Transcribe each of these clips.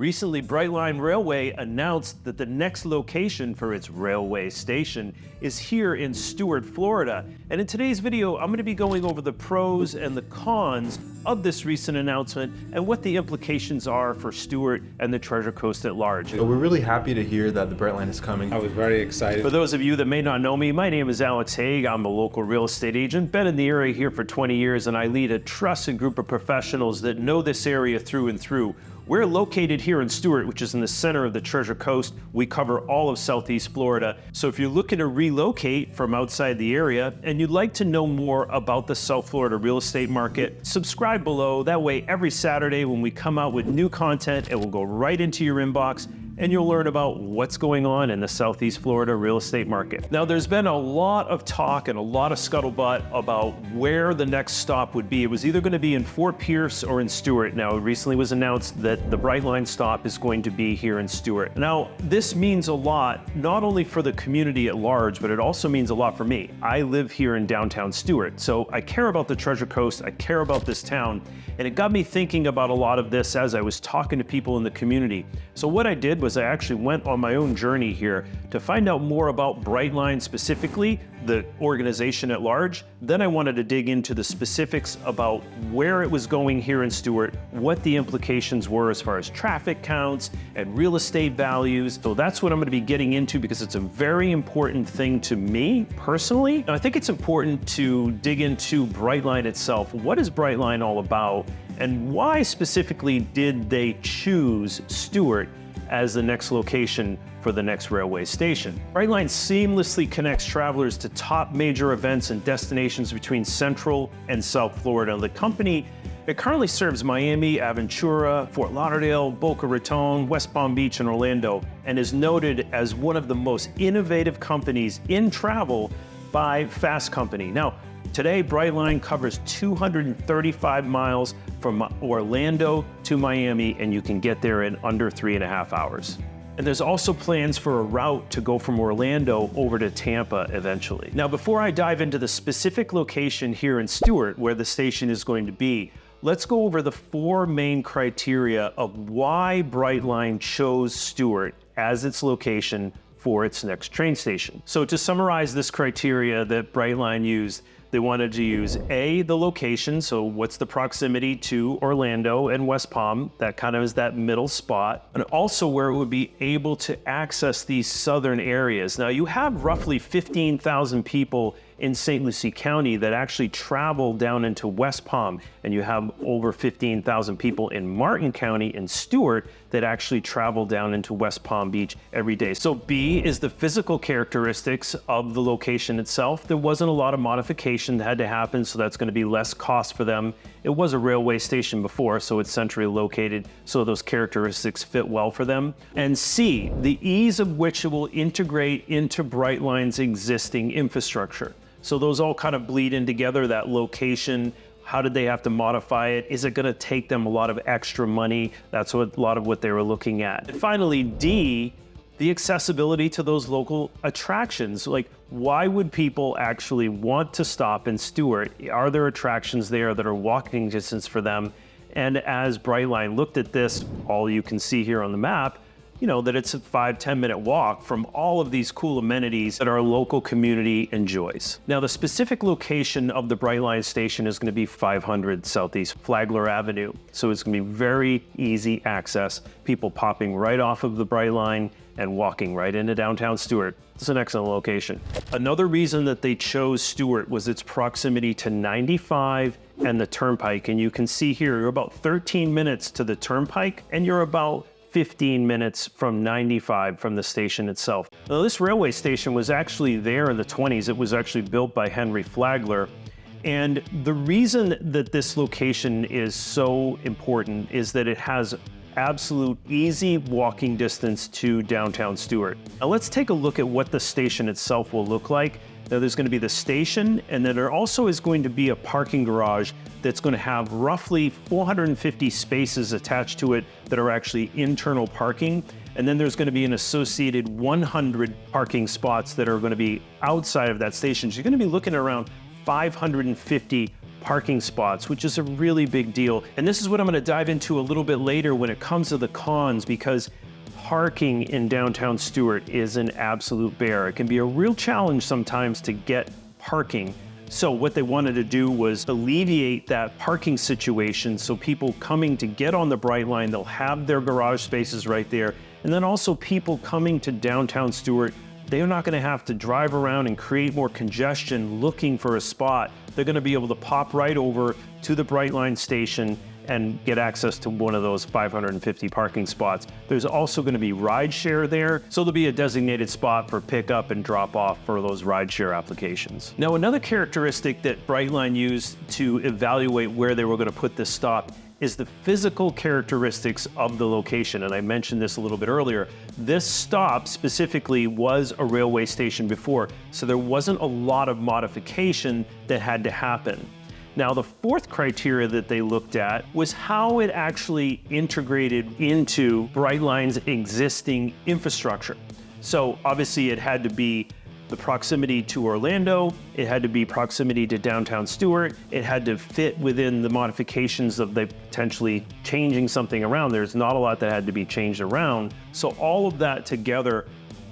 Recently, Brightline Railway announced that the next location for its railway station is here in Stuart, Florida. And in today's video, I'm going to be going over the pros and the cons of this recent announcement and what the implications are for Stuart and the Treasure Coast at large. We're really happy to hear that the Brightline is coming. I was very excited. For those of you that may not know me, my name is Alex Haigh. I'm a local real estate agent, been in the area here for 20 years, and I lead a trusted group of professionals that know this area through and through. We're located here in Stuart, which is in the center of the Treasure Coast. We cover all of Southeast Florida. So if you're looking to relocate from outside the area and you'd like to know more about the South Florida real estate market, subscribe below. That way, every Saturday when we come out with new content, it will go right into your inbox and you'll learn about what's going on in the Southeast Florida real estate market. Now, there's been a lot of talk and a lot of scuttlebutt about where the next stop would be. It was either going to be in Fort Pierce or in Stuart. Now, it recently was announced that the Brightline stop is going to be here in Stuart. Now, this means a lot, not only for the community at large, but it also means a lot for me. I live here in downtown Stuart, so I care about the Treasure Coast, I care about this town, and it got me thinking about a lot of this as I was talking to people in the community. So what I did was I actually went on my own journey here to find out more about Brightline specifically, the organization at large. Then I wanted to dig into the specifics about where it was going here in Stuart, what the implications were as far as traffic counts and real estate values. So that's what I'm going to be getting into because it's a very important thing to me personally. And I think it's important to dig into Brightline itself. What is Brightline all about? And why specifically did they choose Stuart as the next location for the next railway station? Brightline seamlessly connects travelers to top major events and destinations between Central and South Florida. The company, it currently serves Miami, Aventura, Fort Lauderdale, Boca Raton, West Palm Beach, and Orlando, and is noted as one of the most innovative companies in travel by Fast Company. Now, today, Brightline covers 235 miles from Orlando to Miami, and you can get there in under 3.5 hours. And there's also plans for a route to go from Orlando over to Tampa eventually. Now, before I dive into the specific location here in Stuart, where the station is going to be, let's go over the 4 main criteria of why Brightline chose Stuart as its location for its next train station. So to summarize this criteria that Brightline used, they wanted to use A, the location, so what's the proximity to Orlando and West Palm, that kind of is that middle spot, and also where it would be able to access these southern areas. Now you have roughly 15,000 people in St. Lucie County that actually travel down into West Palm, and you have over 15,000 people in Martin County in Stuart that actually travel down into West Palm Beach every day. So B is the physical characteristics of the location itself. There wasn't a lot of modification that had to happen, so that's going to be less cost for them. It was a railway station before, so it's centrally located, so those characteristics fit well for them. And C, the ease of which it will integrate into Brightline's existing infrastructure. So those all kind of bleed in together, that location. How did they have to modify it? Is it going to take them a lot of extra money? That's what a lot of what they were looking at. And finally, D, the accessibility to those local attractions. Like, why would people actually want to stop in Stuart? Are there attractions there that are walking distance for them? And as Brightline looked at this, all you can see here on the map, you know, that it's a 5-10 minute walk from all of these cool amenities that our local community enjoys. Now, the specific location of the Brightline station is going to be 500 Southeast Flagler Avenue. So it's going to be very easy access. People popping right off of the Brightline and walking right into downtown Stuart. It's an excellent location. Another reason that they chose Stuart was its proximity to 95 and the Turnpike. And you can see here, you're about 13 minutes to the Turnpike, and you're about 15 minutes from 95 from the station itself. Now, this railway station was actually there in the 20s. It was actually built by Henry Flagler. And the reason that this location is so important is that it has absolute easy walking distance to downtown Stuart. Now let's take a look at what the station itself will look like. Now there's going to be the station, and then there also is going to be a parking garage that's going to have roughly 450 spaces attached to it that are actually internal parking. And then there's going to be an associated 100 parking spots that are going to be outside of that station. So you're going to be looking at around 550 parking spots, which is a really big deal. And this is what I'm going to dive into a little bit later when it comes to the cons, because parking in downtown Stuart is an absolute bear. It can be a real challenge sometimes to get parking. So what they wanted to do was alleviate that parking situation, so people coming to get on the Brightline, they'll have their garage spaces right there. And then also people coming to downtown Stuart, they're not going to have to drive around and create more congestion looking for a spot. They're going to be able to pop right over to the Brightline Station and get access to one of those 550 parking spots. There's also going to be rideshare there, so there'll be a designated spot for pickup and drop off for those rideshare applications. Now, another characteristic that Brightline used to evaluate where they were going to put this stop is the physical characteristics of the location. And I mentioned this a little bit earlier. This stop specifically was a railway station before, so there wasn't a lot of modification that had to happen. Now, the fourth criteria that they looked at was how it actually integrated into Brightline's existing infrastructure. So obviously it had to be the proximity to Orlando, it had to be proximity to downtown Stuart, it had to fit within the modifications of the potentially changing something around. There's not a lot that had to be changed around. So all of that together,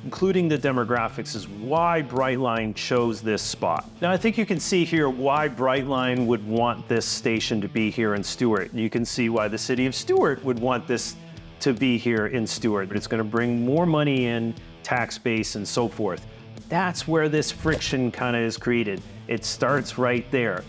including the demographics, is why Brightline chose this spot. Now, I think you can see here why Brightline would want this station to be here in Stuart. You can see why the city of Stuart would want this to be here in Stuart. It's going to bring more money in, tax base, and so forth. That's where this friction kind of is created. It starts right there.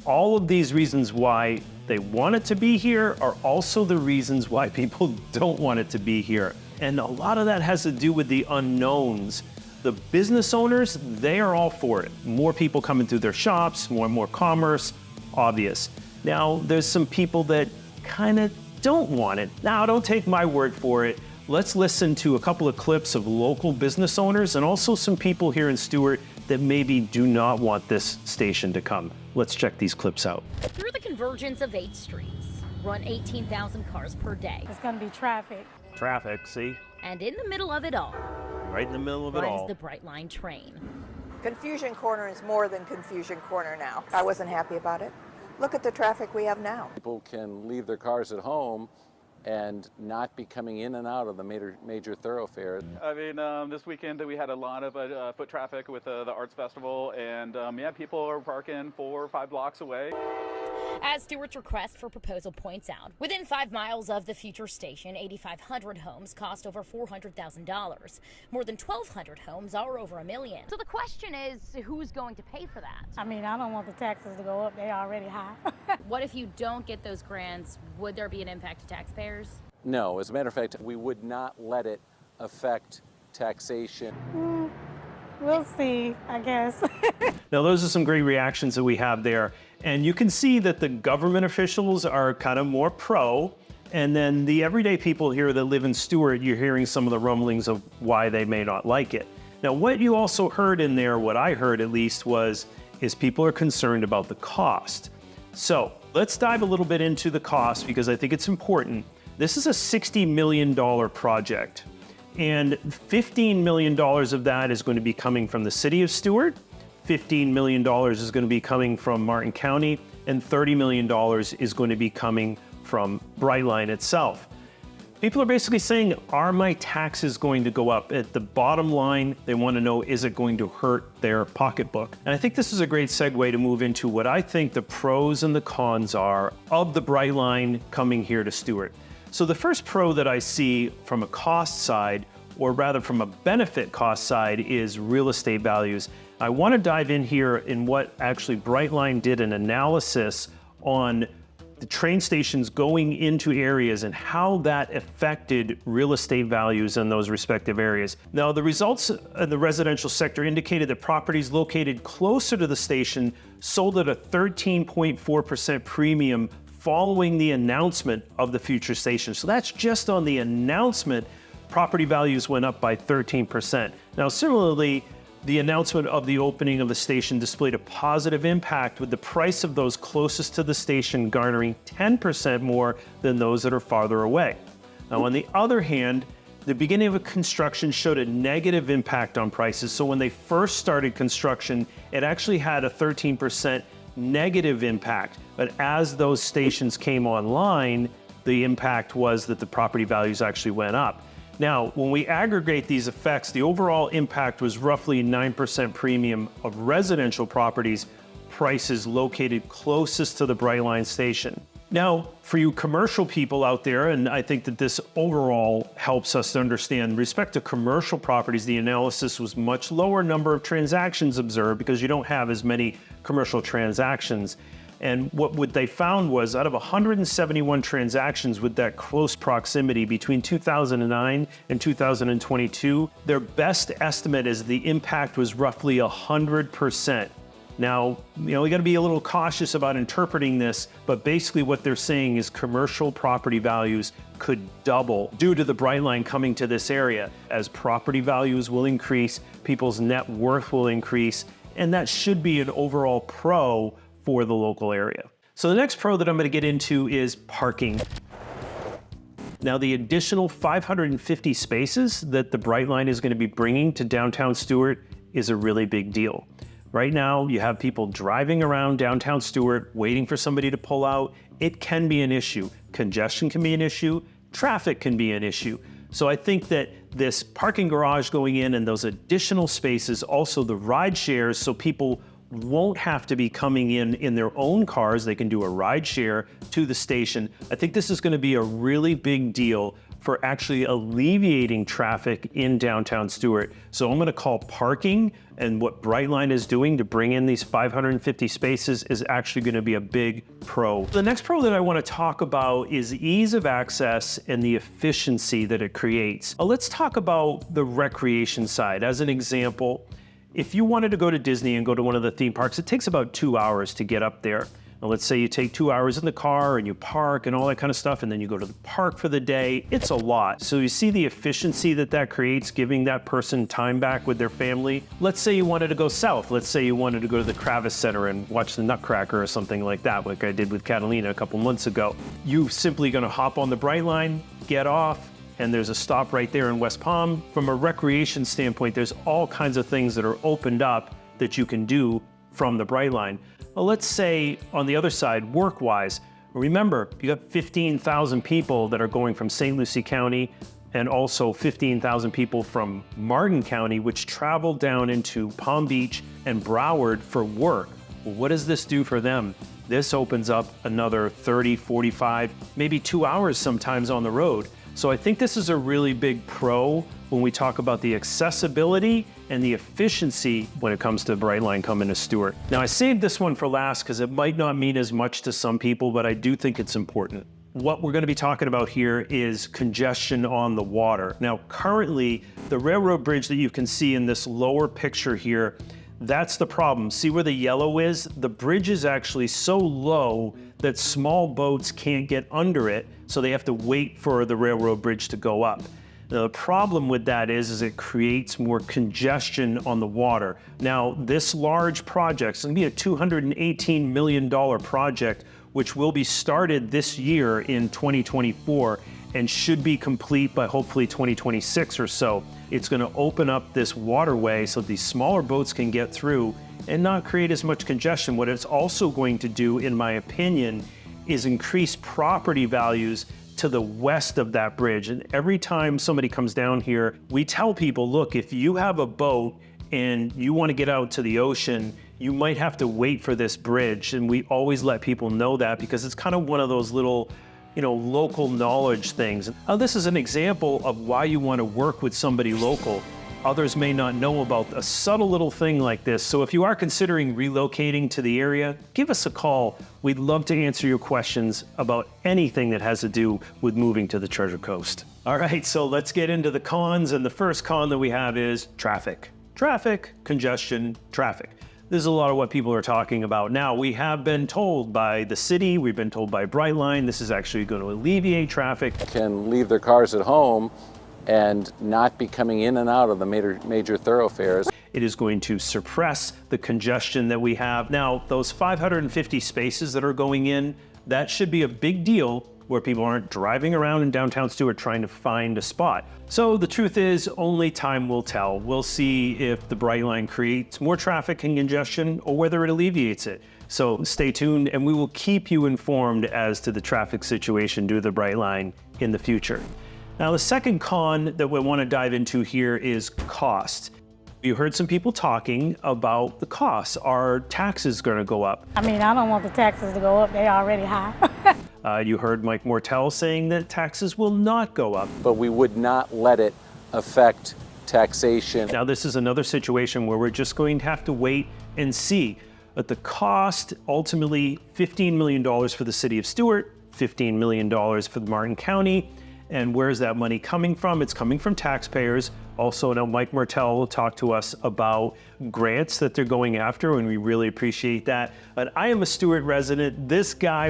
All of these reasons why they want it to be here are also the reasons why people don't want it to be here. And a lot of that has to do with the unknowns. The business owners, they are all for it. More people coming through their shops, more and more commerce, obvious. Now, there's some people that kind of don't want it. Now, don't take my word for it. Let's listen to a couple of clips of local business owners and also some people here in Stuart that maybe do not want this station to come. Let's check these clips out. Through the convergence of 8 streets, run 18,000 cars per day. It's going to be traffic. Traffic, see? And in the middle of it all, Right in the middle of it runs all. the Brightline train. Confusion Corner is more than Confusion Corner now. I wasn't happy about it. Look at the traffic we have now. People can leave their cars at home and not be coming in and out of the major thoroughfares. I mean, this weekend we had a lot of foot traffic with the Arts Festival, and yeah, people are parking 4 or 5 blocks away. As Stewart's request for proposal points out, within 5 miles of the future station, 8,500 homes cost over $400,000. More than 1,200 homes are over $1 million. So the question is, who's going to pay for that? I mean, I don't want the taxes to go up. They're already high. What if you don't get those grants? Would there be an impact to taxpayers? No, as a matter of fact, we would not let it affect taxation. We'll see, I guess. Now, those are some great reactions that we have there. And you can see that the government officials are kind of more pro. And then the everyday people here that live in Stuart, you're hearing some of the rumblings of why they may not like it. Now, what you also heard in there, what I heard at least, is people are concerned about the cost. So let's dive a little bit into the cost because I think it's important. This is a $60 million project. And $15 million of that is going to be coming from the city of Stuart, $15 million is going to be coming from Martin County, and $30 million is going to be coming from Brightline itself. People are basically saying, are my taxes going to go up? At the bottom line, they want to know, is it going to hurt their pocketbook? And I think this is a great segue to move into what I think the pros and the cons are of the Brightline coming here to Stuart. So the first pro that I see from a cost side, or rather from a benefit cost side, is real estate values. I want to dive in here in what actually Brightline did an analysis on the train stations going into areas and how that affected real estate values in those respective areas. Now, the results in the residential sector indicated that properties located closer to the station sold at a 13.4% premium following the announcement of the future station. So that's just on the announcement, property values went up by 13%. Now, similarly, the announcement of the opening of the station displayed a positive impact, with the price of those closest to the station garnering 10% more than those that are farther away. Now, on the other hand, the beginning of construction showed a negative impact on prices. So when they first started construction, it actually had a 13% negative impact. But as those stations came online, the impact was that the property values actually went up. Now, when we aggregate these effects, the overall impact was roughly 9% premium of residential properties prices located closest to the Brightline Station. Now, for you commercial people out there, and I think that this overall helps us to understand, with respect to commercial properties, the analysis was much lower number of transactions observed because you don't have as many commercial transactions. And what they found was out of 171 transactions with that close proximity between 2009 and 2022, their best estimate is the impact was roughly 100%. Now, we got to be a little cautious about interpreting this, but basically what they're saying is commercial property values could double due to the Brightline coming to this area. As property values will increase, people's net worth will increase, and that should be an overall pro for the local area. So the next pro that I'm going to get into is parking. Now, the additional 550 spaces that the Brightline is going to be bringing to downtown Stuart is a really big deal. Right now, you have people driving around downtown Stuart waiting for somebody to pull out. It can be an issue. Congestion can be an issue. Traffic can be an issue. So I think that this parking garage going in and those additional spaces, also the ride shares, so people won't have to be coming in their own cars. They can do a ride share to the station. I think this is going to be a really big deal for actually alleviating traffic in downtown Stuart. So I'm going to call parking and what Brightline is doing to bring in these 550 spaces is actually going to be a big pro. The next pro that I want to talk about is ease of access and the efficiency that it creates. Let's talk about the recreation side. As an example, if you wanted to go to Disney and go to one of the theme parks, it takes about 2 hours to get up there. Now, let's say you take 2 hours in the car and you park and all that kind of stuff, and then you go to the park for the day. It's a lot. So you see the efficiency that creates, giving that person time back with their family. Let's say you wanted to go south. Let's say you wanted to go to the Kravis Center and watch the Nutcracker or something like that, like I did with Catalina a couple months ago. You're simply gonna hop on the Brightline, get off, and there's a stop right there in West Palm. From a recreation standpoint, there's all kinds of things that are opened up that you can do from the Brightline. Well, let's say on the other side, work-wise, remember, you got 15,000 people that are going from St. Lucie County and also 15,000 people from Martin County, which travel down into Palm Beach and Broward for work. Well, what does this do for them? This opens up another 30, 45, maybe 2 hours sometimes on the road. So I think this is a really big pro when we talk about the accessibility and the efficiency when it comes to Brightline coming to Stuart. Now, I saved this one for last because it might not mean as much to some people, but I do think it's important. What we're going to be talking about here is congestion on the water. Now, currently, the railroad bridge that you can see in this lower picture here, that's the problem. See where the yellow is? The bridge is actually so low that small boats can't get under it, so they have to wait for the railroad bridge to go up. Now, the problem with that is it creates more congestion on the water. Now, this large project is going to be a $218 million project, which will be started this year in 2024 and should be complete by hopefully 2026 or so. It's going to open up this waterway so these smaller boats can get through and not create as much congestion. What it's also going to do, in my opinion, is increase property values to the west of that bridge. And every time somebody comes down here, we tell people, look, if you have a boat and you want to get out to the ocean, you might have to wait for this bridge. And we always let people know that because it's kind of one of those little, local knowledge things. Now, this is an example of why you want to work with somebody local. Others may not know about a subtle little thing like this. So if you are considering relocating to the area, give us a call. We'd love to answer your questions about anything that has to do with moving to the Treasure Coast. All right, so let's get into the cons. And the first con that we have is traffic. Traffic, congestion, traffic. This is a lot of what people are talking about. Now, we have been told by the city, we've been told by Brightline, this is actually going to alleviate traffic. Can leave their cars at home and not be coming in and out of the major thoroughfares. It is going to suppress the congestion that we have. Now, those 550 spaces that are going in, that should be a big deal where people aren't driving around in downtown Stuart trying to find a spot. So the truth is, only time will tell. We'll see if the Brightline creates more traffic and congestion or whether it alleviates it. So stay tuned, and we will keep you informed as to the traffic situation due to the Brightline in the future. Now, the second con that we want to dive into here is cost. You heard some people talking about the costs. Are taxes going to go up? I mean, I don't want the taxes to go up. They're already high. You heard Mike Mortel saying that taxes will not go up. But we would not let it affect taxation. Now, this is another situation where we're just going to have to wait and see. But the cost, ultimately, $15 million for the city of Stuart, $15 million for the Martin County. And where's that money coming from? It's coming from taxpayers. Also, now Mike Mortel will talk to us about grants that they're going after, and we really appreciate that. But I am a Stuart resident. This guy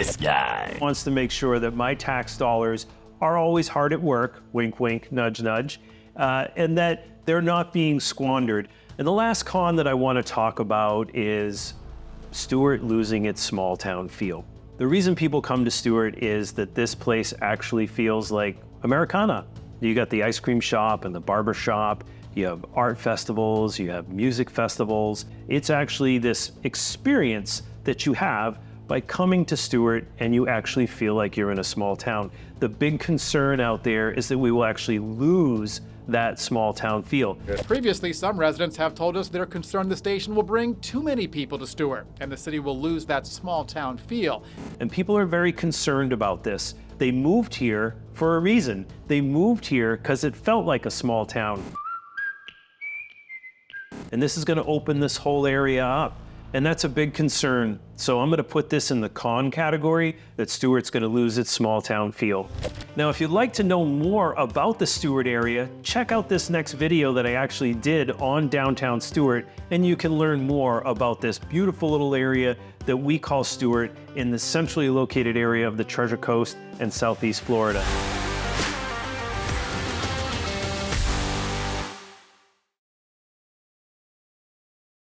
wants to make sure that my tax dollars are always hard at work, wink, wink, nudge, nudge, and that they're not being squandered. And the last con that I want to talk about is Stuart losing its small town feel. The reason people come to Stuart is that this place actually feels like Americana. You got the ice cream shop and the barber shop, you have art festivals, you have music festivals. It's actually this experience that you have by coming to Stuart, and you actually feel like you're in a small town. The big concern out there is that we will actually lose that small town feel. Previously, some residents have told us they're concerned the station will bring too many people to Stuart and the city will lose that small town feel. And people are very concerned about this. They moved here for a reason. They moved here because it felt like a small town. And this is going to open this whole area up. And that's a big concern. So I'm going to put this in the con category, that Stuart's going to lose its small town feel. Now, if you'd like to know more about the Stuart area, check out this next video that I actually did on downtown Stuart, and you can learn more about this beautiful little area that we call Stuart in the centrally located area of the Treasure Coast and Southeast Florida.